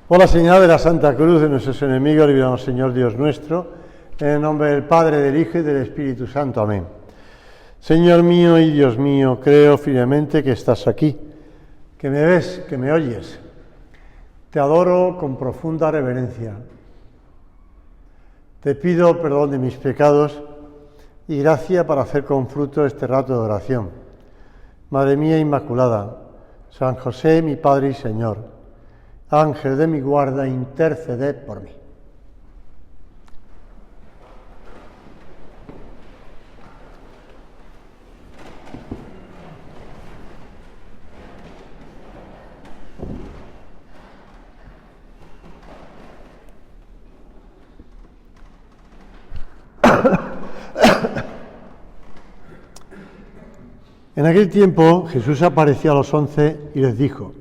Por la señal de la Santa Cruz de nuestros enemigos, líbranos, Señor Dios nuestro, en el nombre del Padre, del Hijo y del Espíritu Santo. Amén. Señor mío y Dios mío, creo firmemente que estás aquí, que me ves, que me oyes. Te adoro con profunda reverencia. Te pido perdón de mis pecados y gracia para hacer con fruto este rato de oración. Madre mía Inmaculada, San José, mi Padre y Señor, Ángel de mi guarda, interceded por mí. En aquel tiempo Jesús apareció a los 11 y les dijo: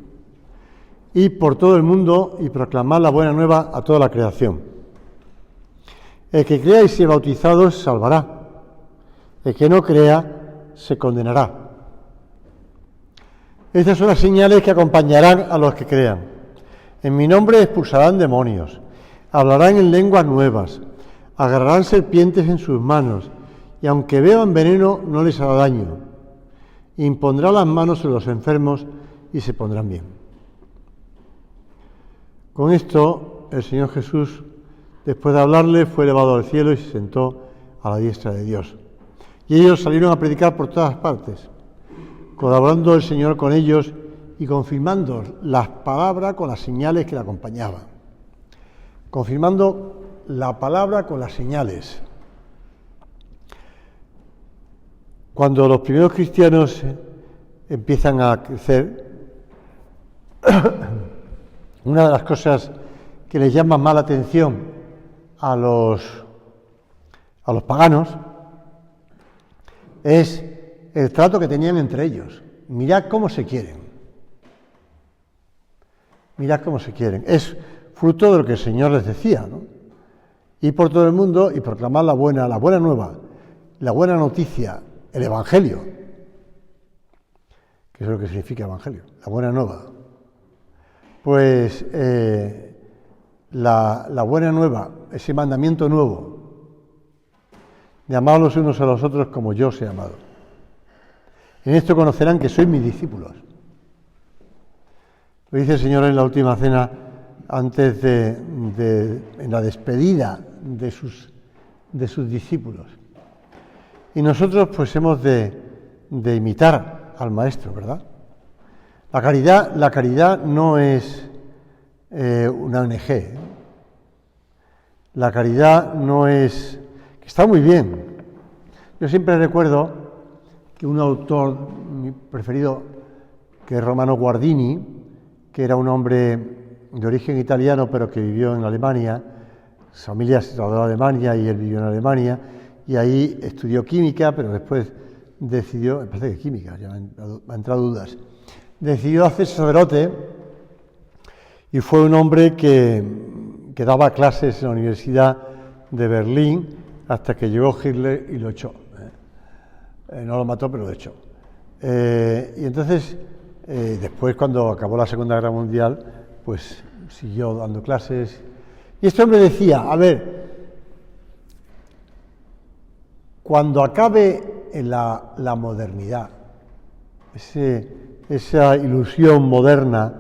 Id por todo el mundo y proclamad la buena nueva a toda la creación. El que crea y sea bautizado se salvará. El que no crea se condenará. Estas son las señales que acompañarán a los que crean. En mi nombre expulsarán demonios, hablarán en lenguas nuevas, agarrarán serpientes en sus manos, y aunque beban veneno no les hará daño. Impondrá las manos sobre los enfermos y se pondrán bien. Con esto, el Señor Jesús, después de hablarle, fue elevado al cielo y se sentó a la diestra de Dios. Y ellos salieron a predicar por todas partes, colaborando el Señor con ellos y confirmando las palabras con las señales que le acompañaban. Confirmando la palabra con las señales. Cuando los primeros cristianos empiezan a crecer, una de las cosas que les llama más la atención a los paganos es el trato que tenían entre ellos. Mirad cómo se quieren. Mirad cómo se quieren. Es fruto de lo que el Señor les decía, ¿no? Ir por todo el mundo y proclamar la buena nueva, la buena noticia, el Evangelio. ¿Qué es lo que significa Evangelio? La buena nueva. Pues la buena nueva, ese mandamiento nuevo, de amar los unos a los otros como yo os he amado. En esto conocerán que sois mis discípulos. Lo dice el Señor en la última cena, antes en la despedida de sus discípulos. Y nosotros pues hemos de imitar al Maestro, ¿verdad? La caridad no es una ONG. La caridad no es... que está muy bien. Yo siempre recuerdo que un autor, mi preferido, que es Romano Guardini, que era un hombre de origen italiano pero que vivió en Alemania, su familia se trasladó a Alemania y él vivió en Alemania, y ahí estudió química, pero después decidió, me parece que química, ya me han entrado dudas, decidió hacerse sacerdote y fue un hombre que daba clases en la Universidad de Berlín hasta que llegó Hitler y lo echó. No lo mató, pero lo echó. Y entonces, después cuando acabó la Segunda Guerra Mundial, pues siguió dando clases. Y este hombre decía, a ver, cuando acabe la modernidad, esa ilusión moderna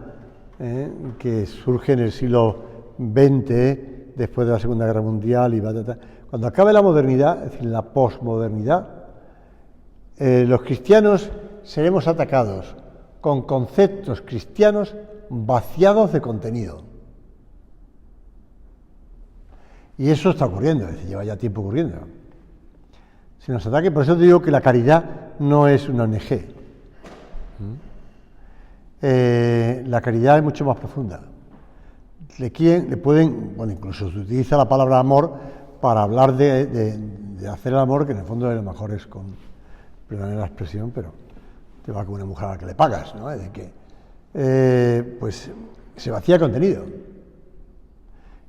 que surge en el siglo XX, después de la Segunda Guerra Mundial, cuando acabe la modernidad, es decir, la posmodernidad, los cristianos seremos atacados con conceptos cristianos vaciados de contenido. Y eso está ocurriendo, es decir, lleva ya tiempo ocurriendo. Se nos ataque, por eso te digo que la caridad no es una ONG. La caridad es mucho más profunda. Incluso se utiliza la palabra amor para hablar de hacer el amor, que en el fondo a lo mejor es con, perdón la expresión, pero te va con una mujer a la que le pagas, ¿no? Es de que, pues se vacía de contenido.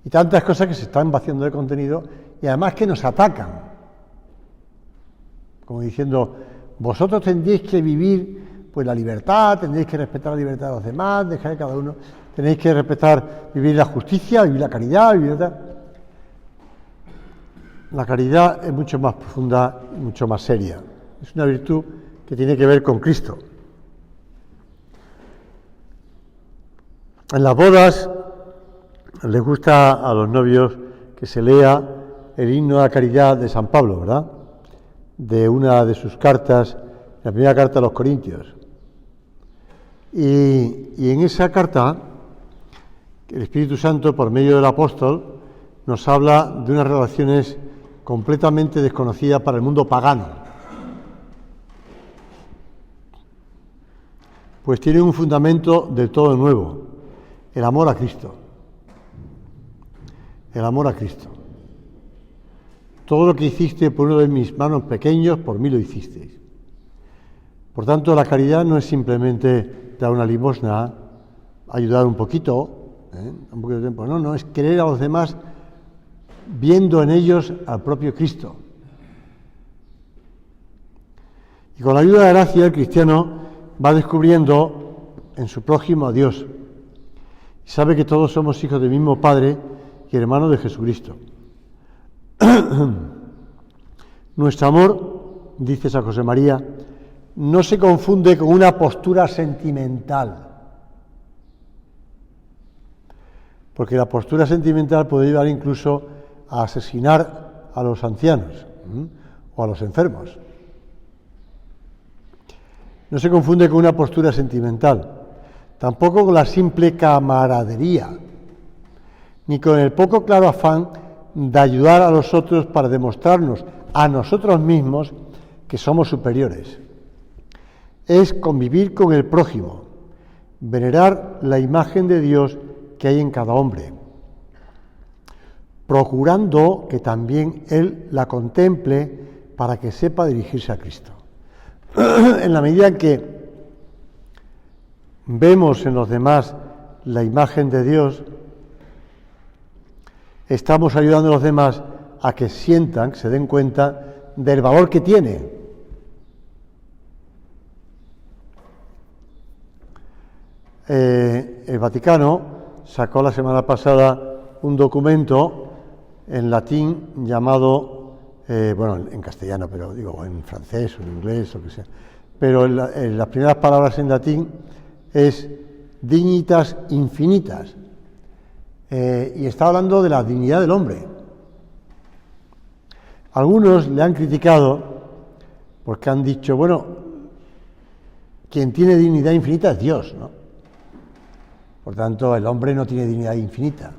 Y tantas cosas que se están vaciando de contenido y además que nos atacan. Como diciendo, vosotros tendréis que vivir pues la libertad, tendréis que respetar la libertad de los demás, dejar que cada uno... tenéis que respetar, vivir la justicia, vivir la caridad, vivir la caridad es mucho más profunda, mucho más seria. Es una virtud que tiene que ver con Cristo. En las bodas les gusta a los novios que se lea el himno a la caridad de San Pablo, ¿verdad? De una de sus cartas, la primera carta a los Corintios. Y en esa carta, el Espíritu Santo, por medio del apóstol, nos habla de unas relaciones completamente desconocidas para el mundo pagano. Pues tienen un fundamento del todo nuevo, el amor a Cristo. El amor a Cristo. Todo lo que hiciste por uno de mis manos pequeños, por mí lo hicisteis. Por tanto, la caridad no es simplemente dar una limosna, ayudar un poquito de tiempo. No, es querer a los demás viendo en ellos al propio Cristo. Y con la ayuda de la gracia, el cristiano va descubriendo en su prójimo a Dios. Y sabe que todos somos hijos del mismo Padre y hermanos de Jesucristo. Nuestro amor, dice San José María, no se confunde con una postura sentimental. Porque la postura sentimental puede llevar incluso a asesinar a los ancianos o a los enfermos. No se confunde con una postura sentimental, tampoco con la simple camaradería, ni con el poco claro afán de ayudar a los otros para demostrarnos a nosotros mismos que somos superiores. Es convivir con el prójimo, venerar la imagen de Dios que hay en cada hombre, procurando que también él la contemple para que sepa dirigirse a Cristo. En la medida en que vemos en los demás la imagen de Dios, estamos ayudando a los demás a que sientan, que se den cuenta del valor que tiene. El Vaticano sacó la semana pasada un documento en latín llamado, en castellano, pero digo en francés o en inglés o lo que sea, pero las primeras palabras en latín es dignitas infinitas, y está hablando de la dignidad del hombre. Algunos le han criticado porque han dicho, quien tiene dignidad infinita es Dios, ¿no? Por tanto, el hombre no tiene dignidad infinita.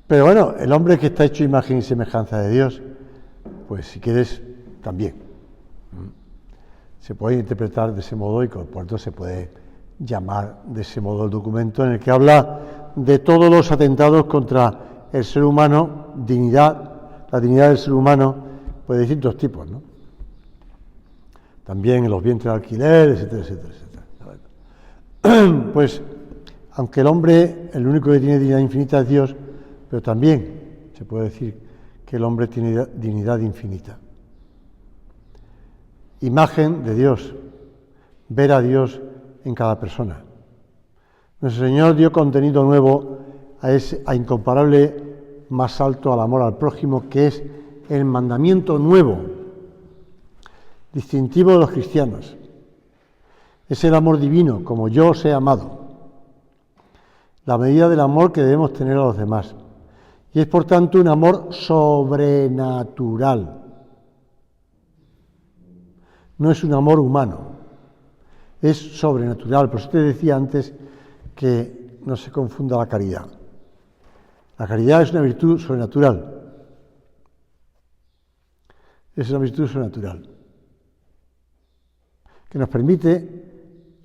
Pero el hombre que está hecho imagen y semejanza de Dios, pues si quieres, también. Se puede interpretar de ese modo y por tanto se puede llamar de ese modo el documento en el que habla de todos los atentados contra el ser humano, la dignidad del ser humano, pues de distintos tipos, ¿no? También en los vientres de alquiler, etcétera, etcétera, etcétera. Pues, aunque el hombre, el único que tiene dignidad infinita es Dios, pero también se puede decir que el hombre tiene dignidad infinita. Imagen de Dios, ver a Dios en cada persona. Nuestro Señor dio contenido nuevo a incomparable más alto al amor al prójimo, que es el mandamiento nuevo, distintivo de los cristianos. Es el amor divino, como yo os he amado, la medida del amor que debemos tener a los demás. Y es, por tanto, un amor sobrenatural. No es un amor humano, es sobrenatural. Por eso te decía antes que no se confunda la caridad. La caridad es una virtud sobrenatural. Es una virtud sobrenatural que nos permite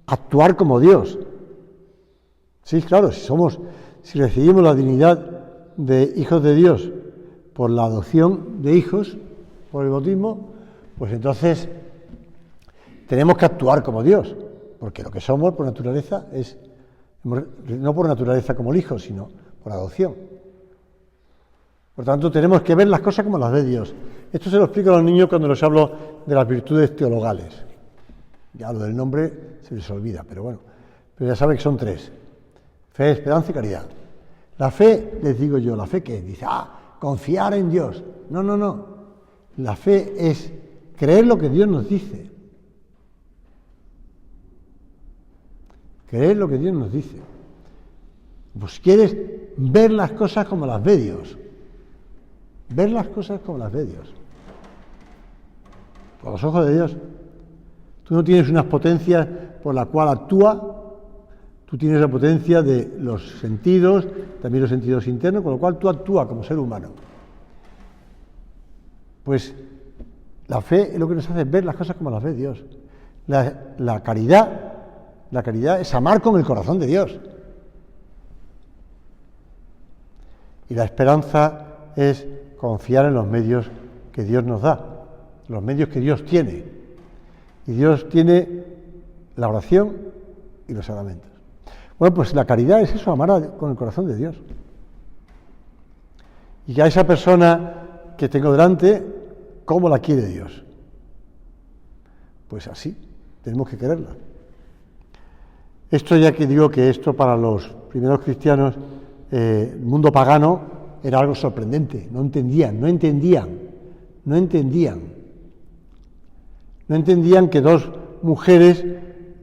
actuar como Dios. Sí, claro, si recibimos la dignidad de hijos de Dios por la adopción de hijos, por el bautismo, pues entonces tenemos que actuar como Dios, porque lo que somos por naturaleza es, no por naturaleza como el hijo, sino por adopción. Por tanto, tenemos que ver las cosas como las ve Dios. Esto se lo explico a los niños cuando les hablo de las virtudes teologales. Ya lo del nombre se les olvida, pero pero ya sabe que son tres: fe, esperanza y caridad. La fe, les digo yo, ¿la fe qué es? Dice, confiar en Dios. No, no, no. La fe es creer lo que Dios nos dice. Creer lo que Dios nos dice. Pues quieres ver las cosas como las ve Dios. Ver las cosas como las ve Dios. Con los ojos de Dios. Tú no tienes unas potencias por las cuales actúa. Tú tienes la potencia de los sentidos, también los sentidos internos, con lo cual tú actúas como ser humano. Pues la fe es lo que nos hace ver las cosas como las ve Dios. La caridad es amar con el corazón de Dios. Y la esperanza es confiar en los medios que Dios nos da, los medios que Dios tiene. Y Dios tiene la oración y los sacramentos. Bueno, pues la caridad es eso, amar con el corazón de Dios. Y que a esa persona que tengo delante, ¿cómo la quiere Dios? Pues así, tenemos que quererla. Esto ya que digo que esto para los primeros cristianos, el mundo pagano, era algo sorprendente, no entendían que dos mujeres,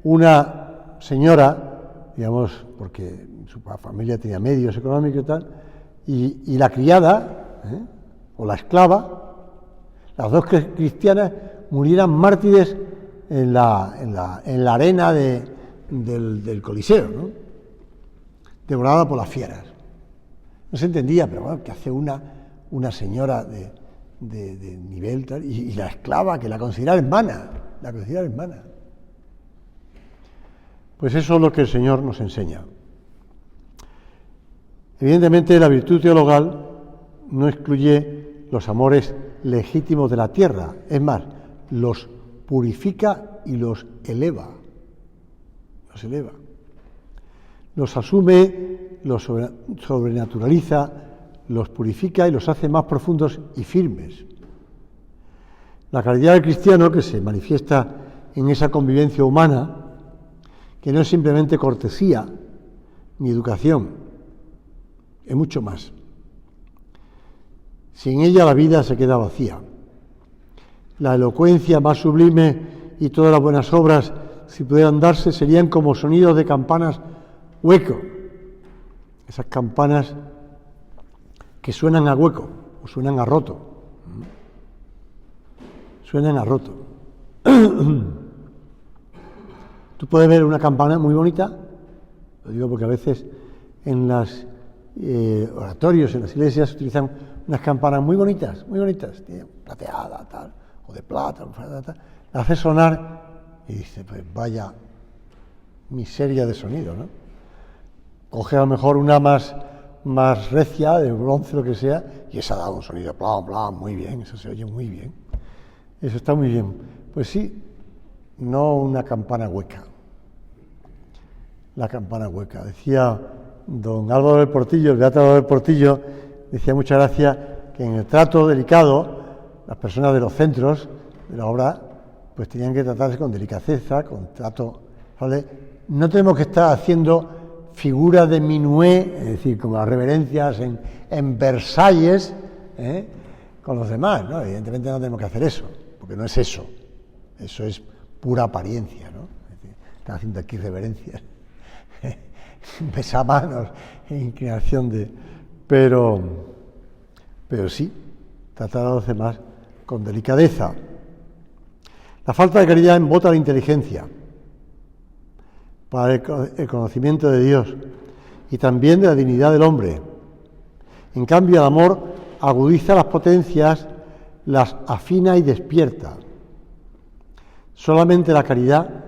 una señora, digamos, porque su familia tenía medios económicos y tal, y la criada, o la esclava, las dos cristianas murieran mártires en la arena del Coliseo, ¿no? Devorada por las fieras. No se entendía, pero bueno, ¿qué hace una señora de nivel tal, y la esclava, que la considera hermana? Pues eso es lo que el Señor nos enseña. Evidentemente, la virtud teologal no excluye los amores legítimos de la tierra, es más, los purifica y los eleva. Los asume, los sobrenaturaliza, los purifica y los hace más profundos y firmes. La caridad del cristiano, que se manifiesta en esa convivencia humana, que no es simplemente cortesía ni educación, es mucho más. Sin ella la vida se queda vacía. La elocuencia más sublime y todas las buenas obras, si pudieran darse, serían como sonidos de campanas hueco. Esas campanas que suenan a hueco o suenan a roto. Suenan a roto. Tú puedes ver una campana muy bonita, lo digo porque a veces en los oratorios, en las iglesias, se utilizan unas campanas muy bonitas, plateada, tal, o de plata, tal. La hace sonar y dice, pues vaya miseria de sonido, ¿no? Coge a lo mejor una más recia, de bronce, lo que sea, y esa da un sonido plan, plan, muy bien, eso se oye muy bien. Eso está muy bien. Pues sí, no una campana hueca. La campana hueca. Decía don Álvaro del Portillo, el beato Álvaro del Portillo, decía muchas gracias que en el trato delicado, las personas de los centros de la obra, pues tenían que tratarse con delicadeza, con trato, ¿vale? No tenemos que estar haciendo figuras de minué, es decir, como las reverencias en Versalles, con los demás, ¿no? Evidentemente no tenemos que hacer eso, porque no es eso. Eso es pura apariencia, ¿no? Es decir, están haciendo aquí reverencias, besamanos, inclinación de... Pero sí, tratar a los demás con delicadeza. La falta de caridad embota la inteligencia para el conocimiento de Dios y también de la dignidad del hombre. En cambio, el amor agudiza las potencias, las afina y despierta. Solamente la caridad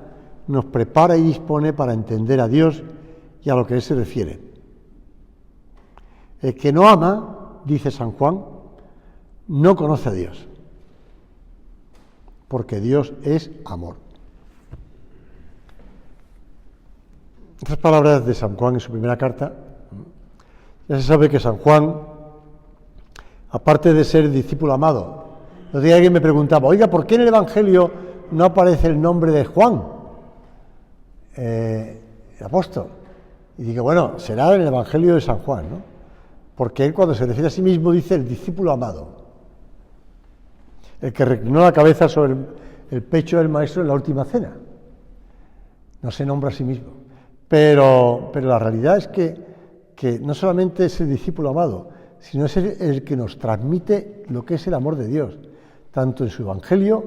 nos prepara y dispone para entender a Dios y a lo que Él se refiere. El que no ama, dice San Juan, no conoce a Dios, porque Dios es amor. Estas palabras de San Juan en su primera carta, ya se sabe que San Juan, aparte de ser discípulo amado, el otro día alguien me preguntaba, oiga, ¿por qué en el Evangelio no aparece el nombre de Juan? el apóstol. Y digo, bueno, será en el Evangelio de San Juan, ¿no? Porque él cuando se refiere a sí mismo dice el discípulo amado, el que reclinó la cabeza sobre el pecho del maestro en la última cena. No se nombra a sí mismo. Pero la realidad es que no solamente es el discípulo amado, sino es el que nos transmite lo que es el amor de Dios, tanto en su Evangelio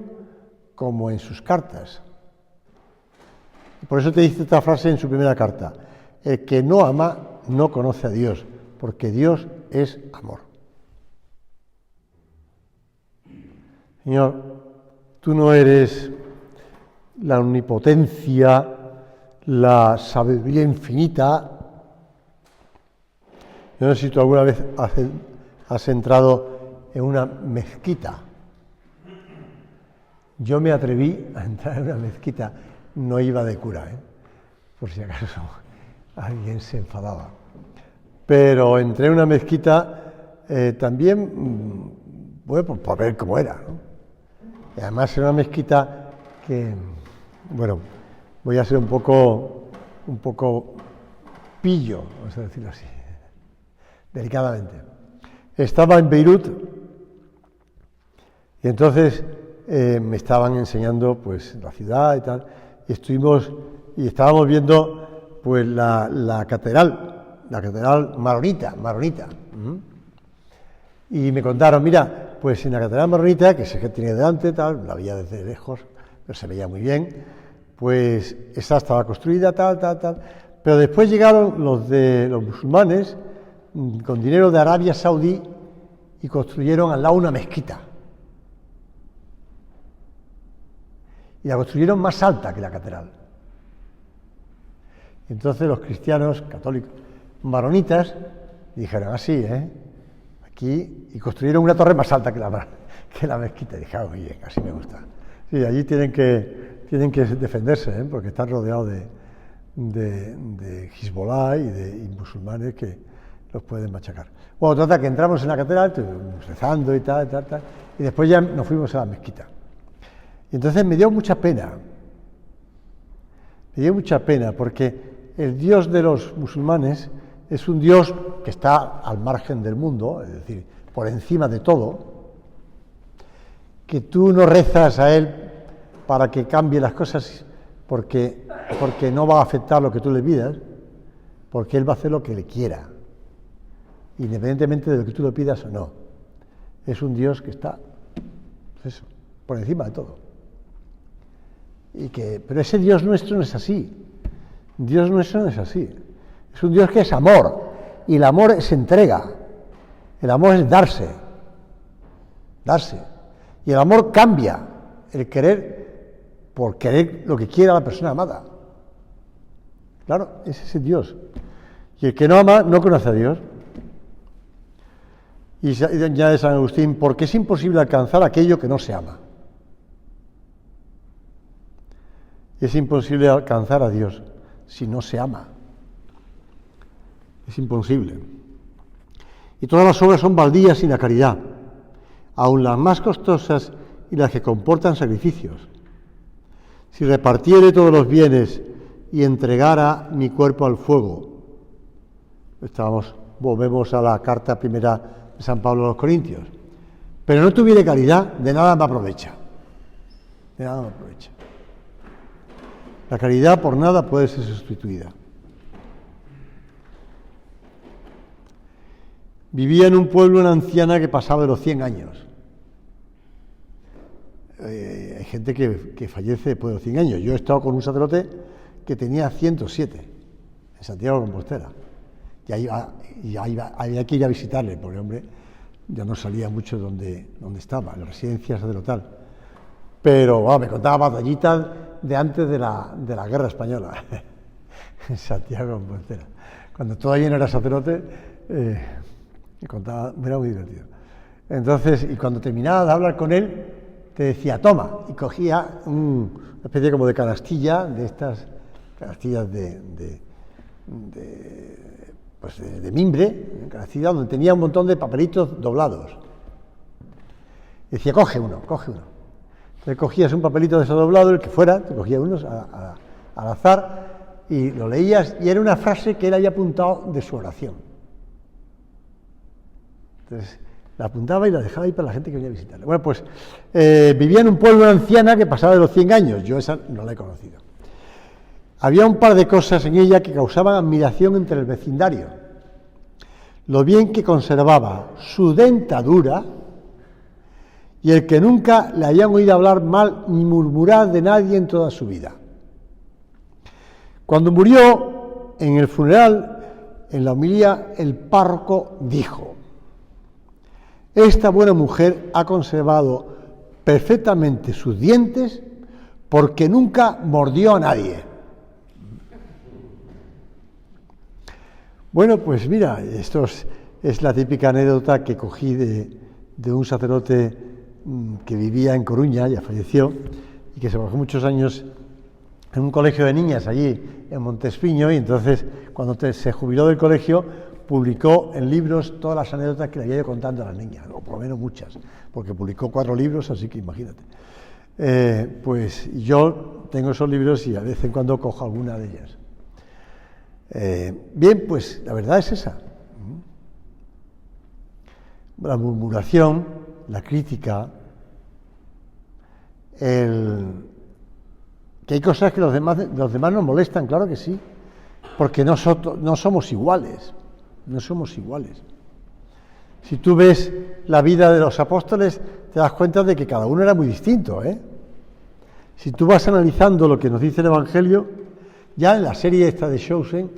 como en sus cartas. Y por eso te dice esta frase en su primera carta: el que no ama no conoce a Dios, porque Dios es amor. Señor, tú no eres la omnipotencia, la sabiduría infinita. Yo no sé si tú alguna vez has entrado en una mezquita. Yo me atreví a entrar en una mezquita, no iba de cura, por si acaso alguien se enfadaba. Pero entré en una mezquita también, bueno, por ver cómo era, ¿no? Y además era una mezquita que, bueno, voy a ser un poco pillo, vamos a decirlo así, delicadamente. Estaba en Beirut y entonces me estaban enseñando pues la ciudad y tal, y estábamos viendo pues la catedral maronita. Y me contaron, mira, pues en la catedral maronita, que sé que tiene delante, tal, la veía desde lejos, pero se veía muy bien, pues esa estaba construida, tal, pero después llegaron los musulmanes con dinero de Arabia Saudí y construyeron al lado una mezquita. Y la construyeron más alta que la catedral. Entonces los cristianos católicos maronitas dijeron así, aquí, y construyeron una torre más alta que la mezquita. Y dije, muy bien, así me gusta. Sí, allí tienen que defenderse, porque están rodeados de Hezbollah y musulmanes que los pueden machacar. Bueno, trata que entramos en la catedral, rezando y tal, y después ya nos fuimos a la mezquita. Y entonces me dio mucha pena porque el Dios de los musulmanes es un Dios que está al margen del mundo, es decir, por encima de todo, que tú no rezas a Él para que cambie las cosas porque no va a afectar lo que tú le pidas, porque Él va a hacer lo que le quiera, independientemente de lo que tú le pidas o no. Es un Dios que está, pues eso, por encima de todo. Pero ese Dios nuestro no es así. Dios nuestro no es así. Es un Dios que es amor, y el amor es entrega. El amor es darse. Y el amor cambia el querer por querer lo que quiera la persona amada. Claro, ese es el Dios. Y el que no ama no conoce a Dios. Y ya de San Agustín, porque es imposible alcanzar aquello que no se ama. Es imposible alcanzar a Dios si no se ama. Es imposible. Y todas las obras son baldías sin la caridad, aun las más costosas y las que comportan sacrificios. Si repartiere todos los bienes y entregara mi cuerpo al fuego. Volvemos a la carta primera de San Pablo a los Corintios. Pero no tuviere caridad, de nada me aprovecha. La caridad por nada puede ser sustituida. Vivía en un pueblo una anciana que pasaba de los 100 años. Hay gente que fallece después de los 100 años. Yo he estado con un sacerdote que tenía 107 en Santiago de Compostela. Y había que ir a visitarle, porque el hombre ya no salía mucho de donde estaba, en la residencia sacerdotal. Pero me contaba batallitas de antes de la guerra española en Santiago de Compostela. Cuando todavía no era sacerdote, me contaba, era muy divertido. Entonces, y cuando terminaba de hablar con él, te decía, toma, y cogía una especie como de canastilla, de estas canastillas de mimbre, canastilla donde tenía un montón de papelitos doblados. Y decía, coge uno. Entonces cogías un papelito de esos doblados, el que fuera, te cogías unos al azar, y lo leías y era una frase que él había apuntado de su oración. Entonces, la apuntaba y la dejaba ahí para la gente que venía a visitarle. Bueno, pues vivía en un pueblo una anciana que pasaba de los 100 años, yo esa no la he conocido. Había un par de cosas en ella que causaban admiración entre el vecindario. Lo bien que conservaba su dentadura y el que nunca le habían oído hablar mal ni murmurar de nadie en toda su vida. Cuando murió, en el funeral, en la homilía, el párroco dijo: esta buena mujer ha conservado perfectamente sus dientes porque nunca mordió a nadie. Bueno, pues mira, esto es la típica anécdota que cogí de un sacerdote que vivía en Coruña, ya falleció, y que se trabajó muchos años en un colegio de niñas allí en Montespiño, y entonces cuando se jubiló del colegio publicó en libros todas las anécdotas que le había ido contando a las niñas, o por lo menos muchas, porque publicó 4 libros, así que imagínate. Pues yo tengo esos libros y a vez en cuando cojo alguna de ellas. Bien, pues la verdad es esa. La murmuración, la crítica, que hay cosas que los demás nos molestan, claro que sí, porque no somos iguales, no somos iguales. Si tú ves la vida de los apóstoles, te das cuenta de que cada uno era muy distinto, ¿eh? Si tú vas analizando lo que nos dice el Evangelio, ya en la serie esta de Chosen,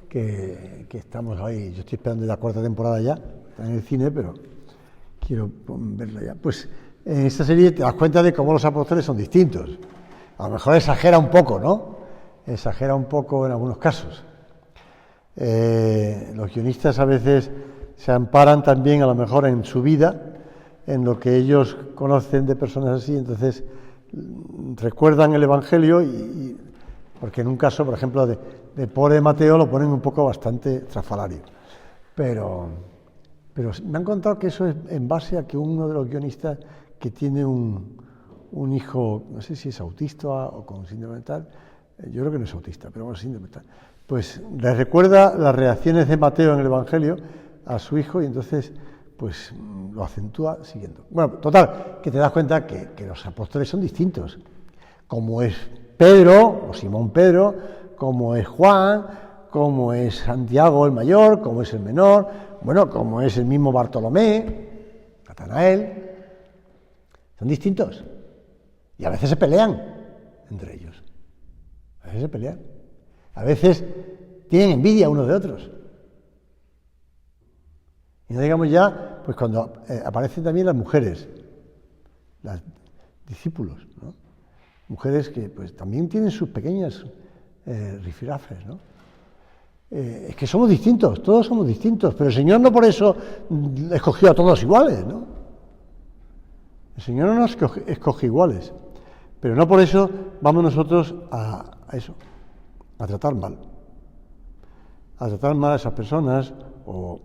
que estamos ahí, yo estoy esperando la 4ª temporada ya, está en el cine, pero quiero verla ya. Pues en esta serie te das cuenta de cómo los apóstoles son distintos. A lo mejor exagera un poco, ¿no? Exagera un poco en algunos casos. Los guionistas a veces se amparan también a lo mejor en su vida, en lo que ellos conocen de personas así, entonces recuerdan el Evangelio porque en un caso, por ejemplo, de pobre Mateo lo ponen un poco bastante estrafalario. Pero me han contado que eso es en base a que uno de los guionistas que tiene un hijo, no sé si es autista o con síndrome mental, yo creo que no es autista, pero bueno, síndrome mental, pues le recuerda las reacciones de Mateo en el Evangelio a su hijo y entonces pues lo acentúa siguiendo. Bueno, total, que te das cuenta que los apóstoles son distintos, como es Pedro, o Simón Pedro, como es Juan, como es Santiago el mayor, como es el menor, bueno, como es el mismo Bartolomé, Natanael, son distintos. Y a veces se pelean entre ellos. A veces se pelean. A veces tienen envidia unos de otros. Y no digamos ya, pues cuando aparecen también las mujeres, las discípulos, ¿no? Mujeres que pues también tienen sus pequeñas rifirafes, ¿no? Es que somos distintos, todos somos distintos, pero el Señor no por eso escogió a todos iguales, ¿no? El Señor no nos escoge iguales, pero no por eso vamos nosotros a eso, a tratar mal a esas personas o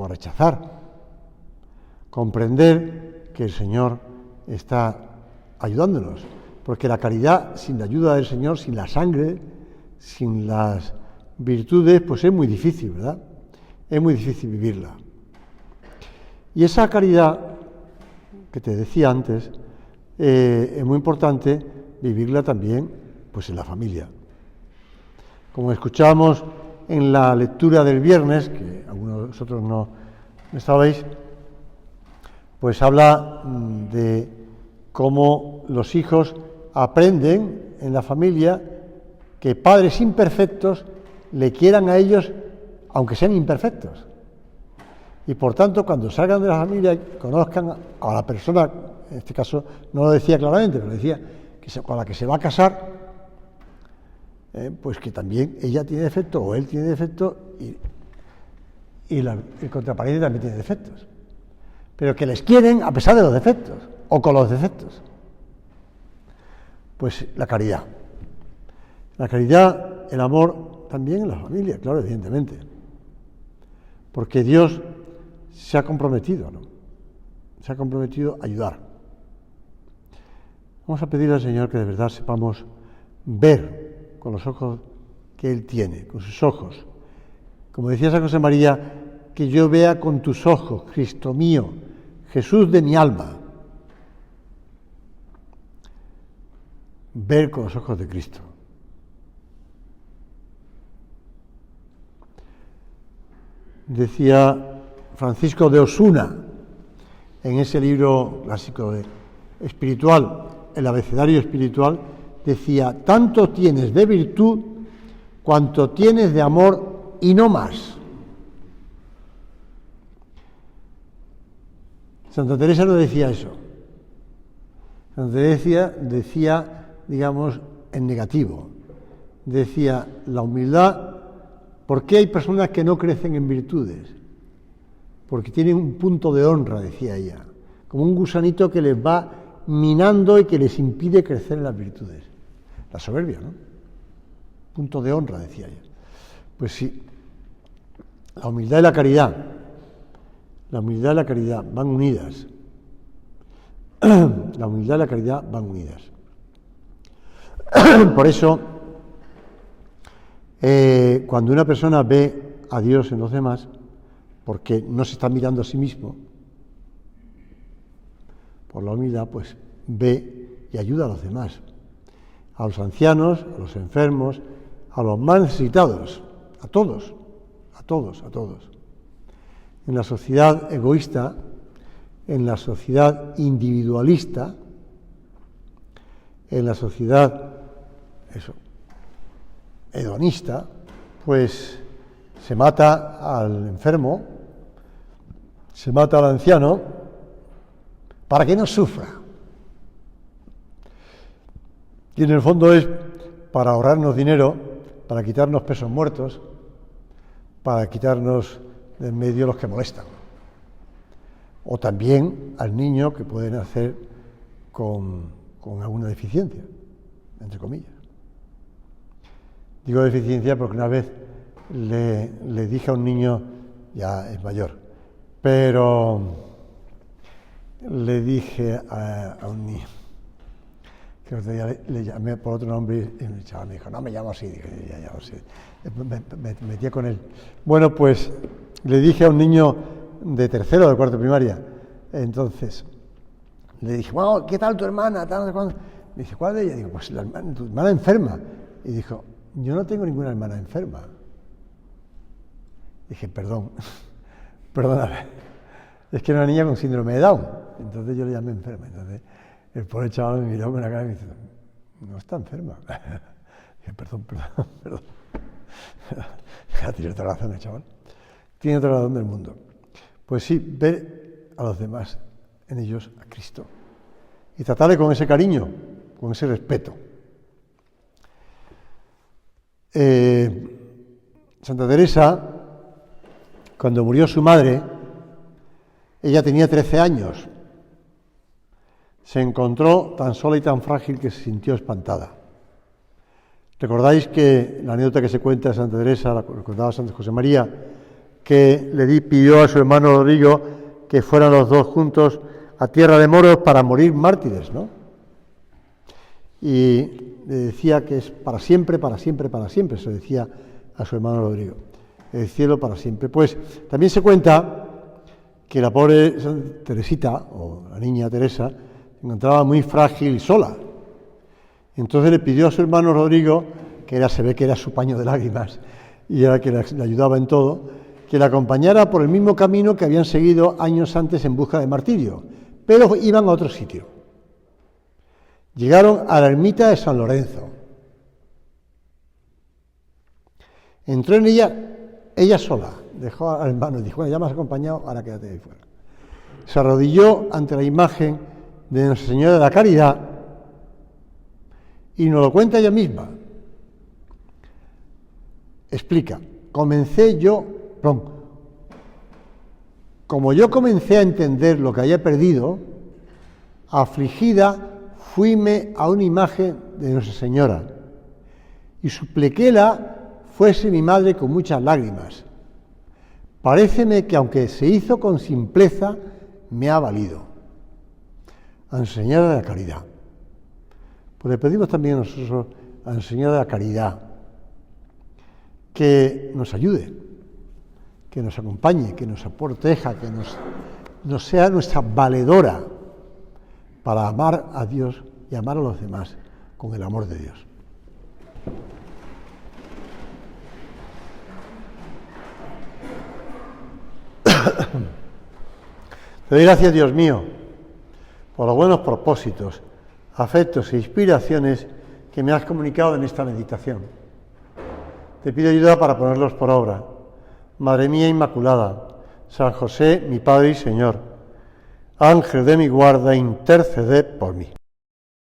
a rechazar. Comprender que el Señor está ayudándonos, porque la caridad sin la ayuda del Señor, sin la sangre, sin las virtudes, pues es muy difícil, ¿verdad? Es muy difícil vivirla. Y esa caridad que te decía antes, es muy importante vivirla también pues en la familia. Como escuchábamos en la lectura del viernes, que algunos de vosotros no estabais, pues habla de cómo los hijos aprenden en la familia que padres imperfectos le quieran a ellos aunque sean imperfectos. Y por tanto, cuando salgan de la familia y conozcan a la persona, en este caso no lo decía claramente, pero decía que con la que se va a casar, pues que también ella tiene defectos o él tiene defectos y el contrapariente también tiene defectos. Pero que les quieren a pesar de los defectos o con los defectos. Pues la caridad. La caridad, el amor también en la familia, claro, evidentemente. Porque Dios se ha comprometido, ¿no? Se ha comprometido a ayudar. Vamos a pedirle al Señor que de verdad sepamos ver con los ojos que Él tiene, con sus ojos. Como decía San José María, que yo vea con tus ojos, Cristo mío, Jesús de mi alma. Ver con los ojos de Cristo. Decía Francisco de Osuna, en ese libro clásico espiritual, el abecedario espiritual, decía, tanto tienes de virtud cuanto tienes de amor y no más. Santa Teresa no decía eso. Santa Teresa decía, digamos, en negativo. Decía, la humildad, ¿por qué hay personas que no crecen en virtudes? Porque tienen un punto de honra, decía ella, como un gusanito que les va minando y que les impide crecer en las virtudes. La soberbia, ¿no? Punto de honra, decía ella. Pues sí, la humildad y la caridad. La humildad y la caridad van unidas. La humildad y la caridad van unidas. Por eso, cuando una persona ve a Dios en los demás, porque no se está mirando a sí mismo, por la humildad, pues ve y ayuda a los demás, a los ancianos, a los enfermos, a los más necesitados, a todos, a todos, a todos. En la sociedad egoísta, en la sociedad individualista, en la sociedad hedonista, pues se mata al enfermo, se mata al anciano, para que no sufra. Y en el fondo es para ahorrarnos dinero, para quitarnos pesos muertos, para quitarnos de en medio los que molestan. O también al niño que puede nacer con alguna deficiencia, entre comillas. Digo deficiencia porque una vez le dije a un niño, ya es mayor, pero le dije a un niño, que otro día le llamé por otro nombre y el chaval me dijo, no me llamo así, dije, ya llamo así. Me metía con él. Bueno, pues le dije a un niño de tercero o de cuarto primaria, entonces le dije, bueno, ¿qué tal tu hermana? Me dice, ¿cuál de ella? Digo, pues tu hermana enferma. Y dijo, yo no tengo ninguna hermana enferma. Dije, perdóname, es que era una niña con síndrome de Down, entonces yo le llamé enferma. Entonces el pobre chaval me miró con la cara y me dice, no está enferma. Dije, perdón. Tiene otra razón el chaval. Tiene otra razón del mundo. Pues sí, ver a los demás, en ellos a Cristo. Y tratarle con ese cariño, con ese respeto. Santa Teresa, cuando murió su madre, ella tenía 13 años. Se encontró tan sola y tan frágil que se sintió espantada. ¿Recordáis que la anécdota que se cuenta de Santa Teresa, la recordaba San José María, que le pidió a su hermano Rodrigo que fueran los dos juntos a tierra de moros para morir mártires, ¿no? Y le decía que es para siempre, se decía a su hermano Rodrigo, el cielo para siempre. Pues también se cuenta que la pobre Teresita, o la niña Teresa, se encontraba muy frágil y sola. Entonces le pidió a su hermano Rodrigo, se ve que era su paño de lágrimas, y era que le ayudaba en todo, que la acompañara por el mismo camino que habían seguido años antes en busca de martirio, pero iban a otro sitio. Llegaron a la ermita de San Lorenzo. Entró en ella sola, dejó al hermano y dijo, bueno, ya me has acompañado, ahora quédate ahí fuera. Se arrodilló ante la imagen de Nuestra Señora de la Caridad y nos lo cuenta ella misma. Explica, como yo comencé a entender lo que había perdido, afligida fuime a una imagen de Nuestra Señora y supliquéla fuese mi madre con muchas lágrimas. Paréceme que aunque se hizo con simpleza, me ha valido. A Nuestra Señora de la Caridad. Pues le pedimos también a nosotros a Nuestra Señora de la Caridad que nos ayude, que nos acompañe, que nos proteja, que nos sea nuestra valedora para amar a Dios y amar a los demás con el amor de Dios. Te doy gracias, Dios mío, por los buenos propósitos, afectos e inspiraciones que me has comunicado en esta meditación. Te pido ayuda para ponerlos por obra. Madre mía Inmaculada, San José, mi Padre y Señor, Ángel de mi guarda, interceded por mí.